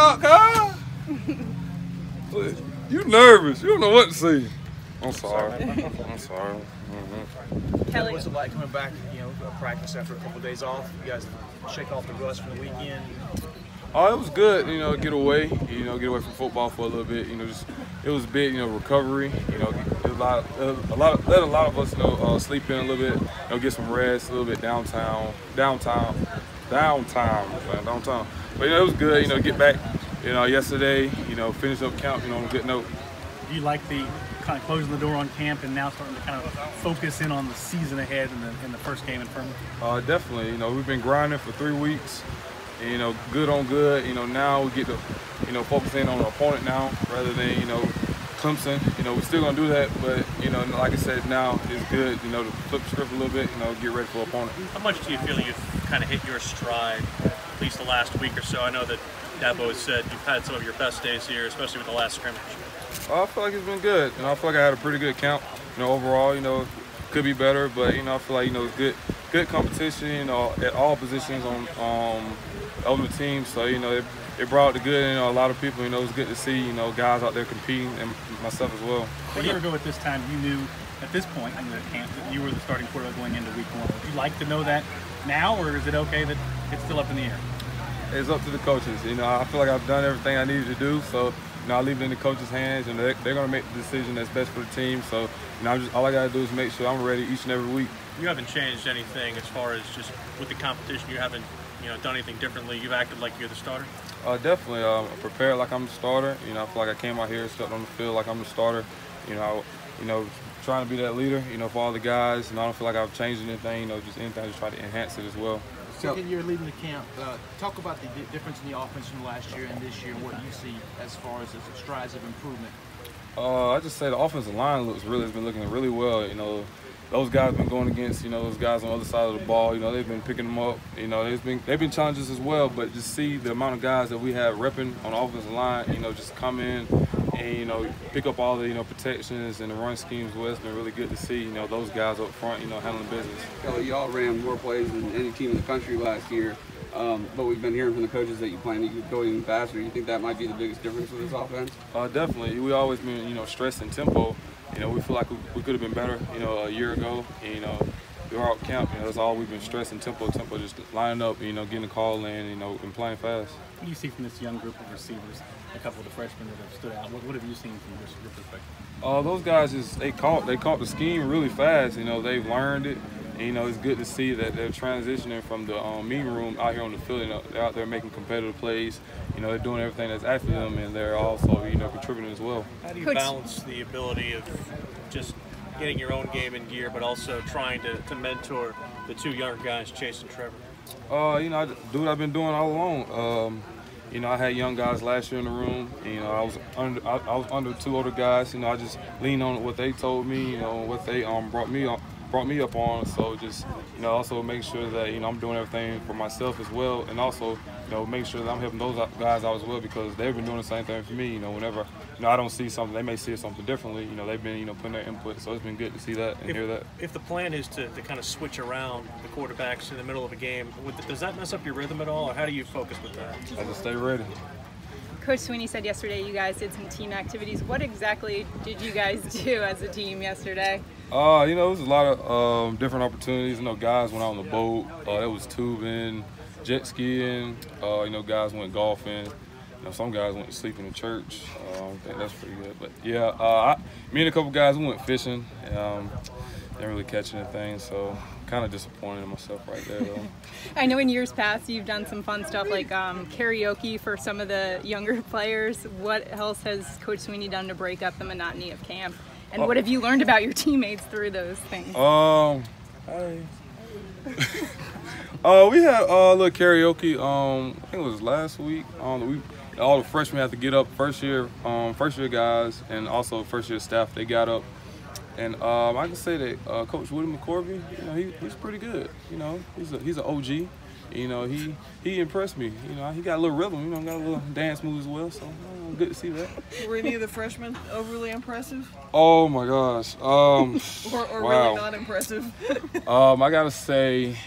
out, Kyle. You nervous. You don't know what to say. I'm sorry. I'm sorry. Kelly, what's it like coming back, practice after a couple of days off? You guys shake off the rust from the weekend? Oh, it was good, get away, get away from football for a little bit, it was big, recovery, it was let a lot of us, sleep in a little bit, get some rest, a little bit downtown. But, it was good, get back, yesterday, finish up camp, on a good note. Do you like the kind of closing the door on camp and now starting to kind of focus in on the season ahead in the first game in Furman? Definitely, we've been grinding for 3 weeks. And, good on good. Now we get to, focus in on the opponent now rather than, Clemson. We're still gonna do that, but like I said, now it's good, to flip the script a little bit, get ready for the opponent. How much do you feel you've kind of hit your stride, at least the last week or so? I know that Dabo has said you've had some of your best days here, especially with the last scrimmage. I feel like it's been good. I feel like I had a pretty good count. Overall, could be better, but I feel like it's good competition, at all positions on the team. So it brought out the good in a lot of people. It was good to see guys out there competing, and myself as well. A year ago at this time, you knew at this point in the camp that you were the starting quarterback going into week 1. Would you like to know that now, or is it okay that it's still up in the air? It's up to the coaches. I feel like I've done everything I needed to do. So I leave it in the coaches' hands, and they're going to make the decision that's best for the team. So all I got to do is make sure I'm ready each and every week. You haven't changed anything as far as just with the competition. You haven't done anything differently. You've acted like you're the starter. Definitely. Prepared like I'm the starter. I feel like I came out here, stepped on the field like I'm the starter. Trying to be that leader. For all the guys. And I don't feel like I've changed anything. Just anything to try to enhance it as well. Second year leading the camp, talk about the difference in the offense from last year and this year, and what you see as far as the strides of improvement. I just say the offensive line has been looking really well. Those guys have been going against, those guys on the other side of the ball. They've been picking them up. They've been challenges as well. But just see the amount of guys that we have repping on the offensive line. Just come in and pick up all the protections and the run schemes. Well, it's been really good to see those guys up front handling business. Kelly, y'all ran more plays than any team in the country last year. But we've been hearing from the coaches that you plan to go even faster. You think that might be the biggest difference with this offense? Definitely. We always been stressing tempo. We feel like we could have been better, a year ago. Throughout camp, that's all we've been stressing, tempo, just lining up, getting the call in, and playing fast. What do you see from this young group of receivers, a couple of the freshmen that have stood out? What have you seen from your perspective? Those guys they caught the scheme really fast. They've learned it. It's good to see that they're transitioning from the meeting room out here on the field. They're out there making competitive plays. They're doing everything that's after them, and they're also contributing as well. How do you balance the ability of just getting your own game in gear, but also trying to mentor the 2 younger guys, Chase and Trevor? I do what I've been doing all along. I had young guys last year in the room. I was under 2 older guys. I just leaned on what they told me. What they brought me up on. So just also make sure that I'm doing everything for myself as well, and also make sure that I'm helping those guys out as well, because they've been doing the same thing for me. Whenever I don't see something, they may see something differently. They've been putting their input, so it's been good to see that and hear that. If the plan is to kind of switch around the quarterbacks in the middle of a game, does that mess up your rhythm at all, or how do you focus with that? I just stay ready. Coach Sweeney said yesterday you guys did some team activities. What exactly did you guys do as a team yesterday? It was a lot of different opportunities. Guys went out on the boat. There was tubing, jet skiing. Guys went golfing. Some guys went to sleep in the church. I think that's pretty good. But yeah, me and a couple guys, we went fishing. Didn't really catch anything, so kind of disappointed in myself right there, though. I know in years past you've done some fun stuff like karaoke for some of the younger players. What else has Coach Sweeney done to break up the monotony of camp? And what have you learned about your teammates through those things? We had a little karaoke. I think it was last week. All the freshmen had to get up. First year guys, and also first year staff, they got up. And I can say that Coach Woody McCorvey, he's pretty good. He's an OG. He impressed me. He got a little rhythm. Got a little dance move as well. So good to see that. Were any of the freshmen overly impressive? Oh my gosh. Or wow. really not impressive? I gotta say,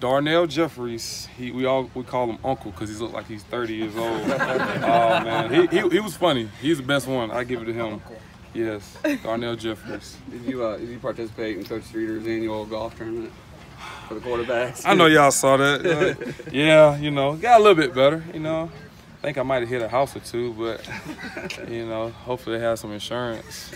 Darnell Jeffries, we call him Uncle because he looks like he's 30 years old. Oh man, he was funny. He's the best one. I give it to him. Yes, Darnell Jeffries. Did you participate in Coach Streeter's annual golf tournament for the quarterbacks? I know y'all saw that. Yeah, you know, got a little bit better. You know, I think I might have hit a house or two, but you know, hopefully they have some insurance.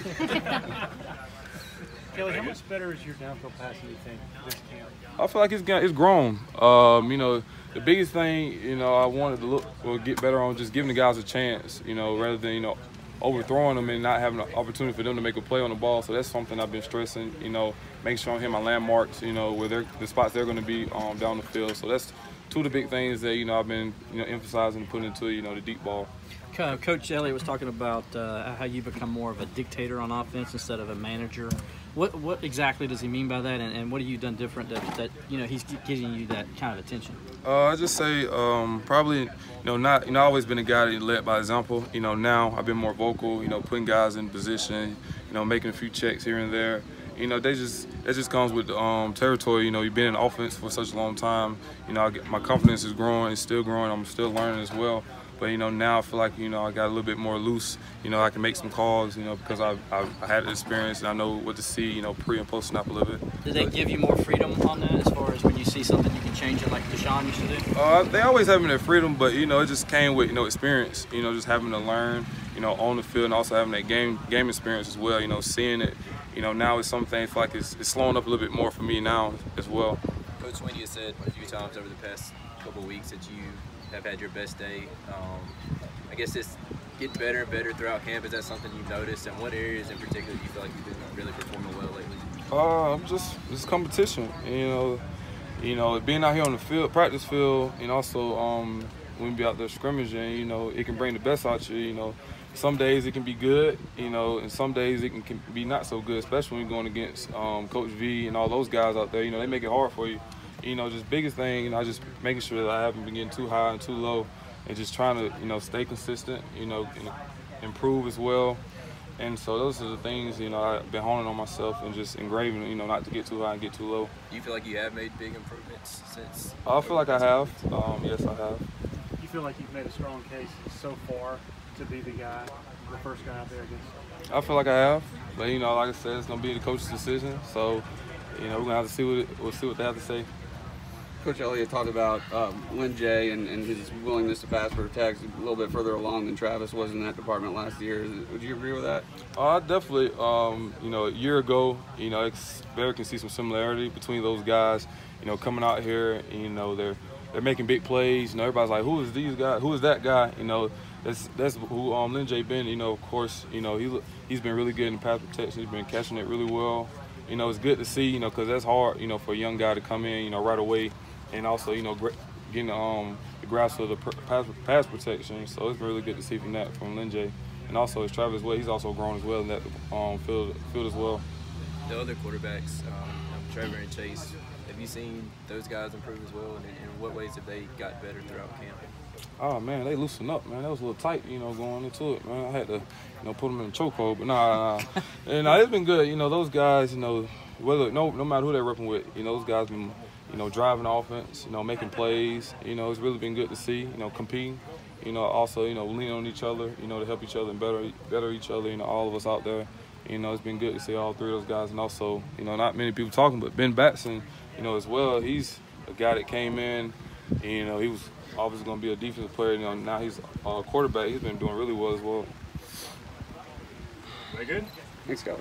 Kelly, how much better is your downfield passing, you think, this camp? I feel like it's grown. You know, the biggest thing, you know, I wanted to get better on just giving the guys a chance, you know, rather than, you know, overthrowing them and not having an opportunity for them to make a play on the ball. So that's something I've been stressing, you know, make sure I'm hitting my landmarks, you know, where the spots they're going to be down the field. So that's two of the big things that, you know, I've been, you know, emphasizing and putting into, you know, the deep ball. Coach Elliott was talking about how you become more of a dictator on offense instead of a manager. What exactly does he mean by that, and what have you done different that you know he's giving you that kind of attention? I just say probably, you know, I've always been a guy that led by example. You know, now I've been more vocal, you know, putting guys in position, you know, making a few checks here and there. You know, that just comes with territory. You know, you've been in offense for such a long time. You know, my confidence is growing. It's still growing. I'm still learning as well. But, you know, now I feel like, you know, I got a little bit more loose. You know, I can make some calls, you know, because I had the experience and I know what to see, you know, pre and post snap a little bit. Did they give you more freedom on that as far as when you see something you can change it like Deshaun used to do? They always have that freedom, but, you know, it just came with, you know, experience, you know, just having to learn, you know, on the field and also having that game experience as well, you know, seeing it. You know, now it's something I feel like it's slowing up a little bit more for me now as well. Coach Sweeney has said a few times over the past couple of weeks that you have had your best day. I guess it's getting better and better throughout camp. Is that something you've noticed? And what areas in particular do you feel like you've been really performing well lately? Just competition. You know, being out here on the field, practice field, and also when we be out there scrimmaging, you know, it can bring the best out you. You know, some days it can be good, you know, and some days it can be not so good, especially when you're going against Coach V and all those guys out there. You know, they make it hard for you. You know, just biggest thing, you know, just making sure that I haven't been getting too high and too low, and just trying to, you know, stay consistent, you know, and improve as well. And so those are the things, you know, I've been honing on myself and just engraving, you know, not to get too high and get too low. Do you feel like you have made big improvements since? I feel like I have. Yes, I have. You feel like you've made a strong case so far to be the first guy out there against? I feel like I have, but, you know, like I said, it's going to be the coach's decision. So, you know, we're going to have to see what they have to say. Coach Elliott talked about Lynn Jay and his willingness to pass protect a little bit further along than Travis was in that department last year. Would you agree with that? Definitely. You know, a year ago, you know, Barry can see some similarity between those guys. You know, coming out here, you know, they're making big plays. You know, everybody's like, who is these guys? Who is that guy? You know, that's who Lynn Jay been. You know, of course, you know, he's been really good in pass protection. He's been catching it really well. You know, it's good to see, you know, because that's hard, you know, for a young guy to come in, you know, right away, and also, you know, getting the grasp of the pass protection. So it's really good to see from Lynn Jay. And also, as Travis Way, he's also grown as well in that field as well. The other quarterbacks, Trevor and Chase, have you seen those guys improve as well? And in what ways have they got better throughout camp? Oh, man, they loosened up, man. That was a little tight, you know, going into it, man. I had to, you know, put them in a chokehold, but nah. And it's been good. You know, those guys, you know, no matter who they're repping with, you know, those guys been, you know, driving offense, you know, making plays. You know, it's really been good to see, you know, competing. You know, also, you know, leaning on each other, you know, to help each other and better each other, you know, all of us out there. You know, it's been good to see all three of those guys. And also, you know, not many people talking, but Ben Batson, you know, as well, he's a guy that came in, and, you know, he was obviously going to be a defensive player. You know, now he's a quarterback. He's been doing really well as well. Very good. Thanks, Scott.